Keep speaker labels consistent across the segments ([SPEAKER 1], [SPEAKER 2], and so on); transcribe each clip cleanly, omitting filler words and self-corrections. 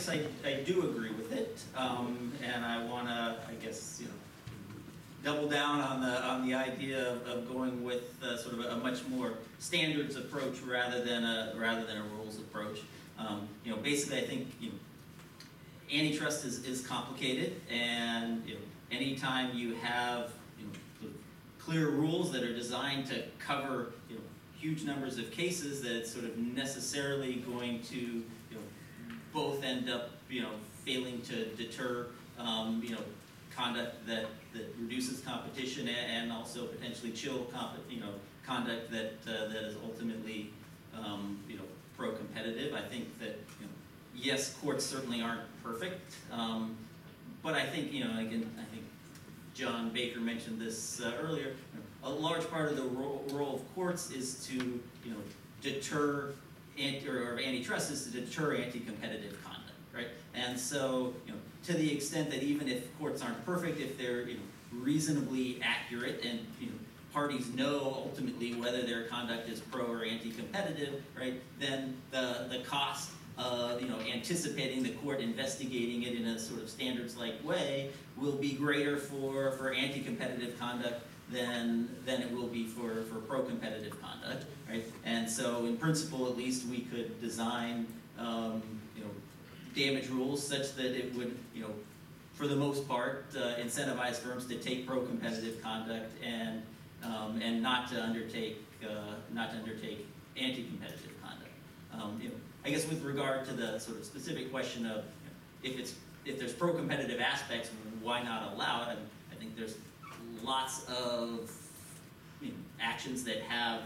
[SPEAKER 1] guess I do agree with it, and I want to, I guess, double down on the idea of going with sort of a much more standards approach rather than a rules approach. Basically, I think antitrust is complicated, and anytime you have sort of clear rules that are designed to cover huge numbers of cases, that it's sort of necessarily going to both end up failing to deter conduct that reduces competition and also potentially chill conduct that is ultimately pro-competitive. I think that yes, courts certainly aren't perfect, but I think again, I think John Baker mentioned this earlier. A large part of the role of courts is to deter or antitrust is to deter anti-competitive conduct, right? And so to the extent that even if courts aren't perfect, if they're reasonably accurate and parties know ultimately whether their conduct is pro or anti-competitive, right? Then the cost of anticipating the court investigating it in a sort of standards-like way will be greater for anti-competitive conduct than it will be for pro-competitive conduct, right? And so, in principle, at least, we could design damage rules such that it would, for the most part, incentivize firms to take pro-competitive conduct and not to undertake anti-competitive conduct. I guess with regard to the sort of specific question of if there's pro-competitive aspects, why not allow it? I think there's lots of actions that have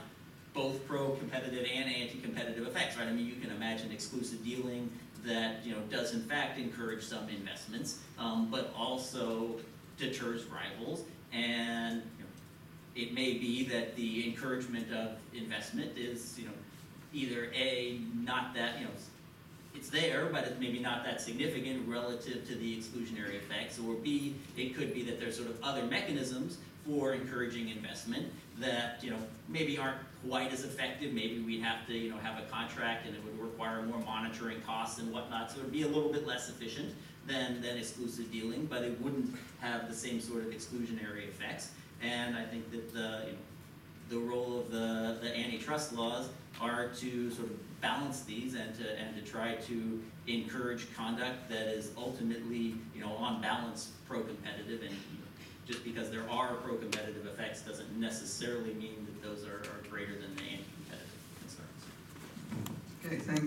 [SPEAKER 1] both pro-competitive and anti-competitive effects, right? I mean, you can imagine exclusive dealing that does in fact encourage some investments, but also deters rivals, and it may be that the encouragement of investment is either A, not that it's there, but it's maybe not that significant relative to the exclusionary effects, or B, it could be that there's sort of other mechanisms for encouraging investment that maybe aren't quite as effective. Maybe we'd have to have a contract and it would require more monitoring costs and whatnot, so it would be a little bit less efficient than exclusive dealing, but it wouldn't have the same sort of exclusionary effects. And I think that the role of the antitrust laws are to sort of balance these and to try to encourage conduct that is ultimately on balance pro-competitive, and just because there are pro-competitive effects doesn't necessarily mean that those are greater than the anti-competitive concerns.
[SPEAKER 2] Okay, thank you.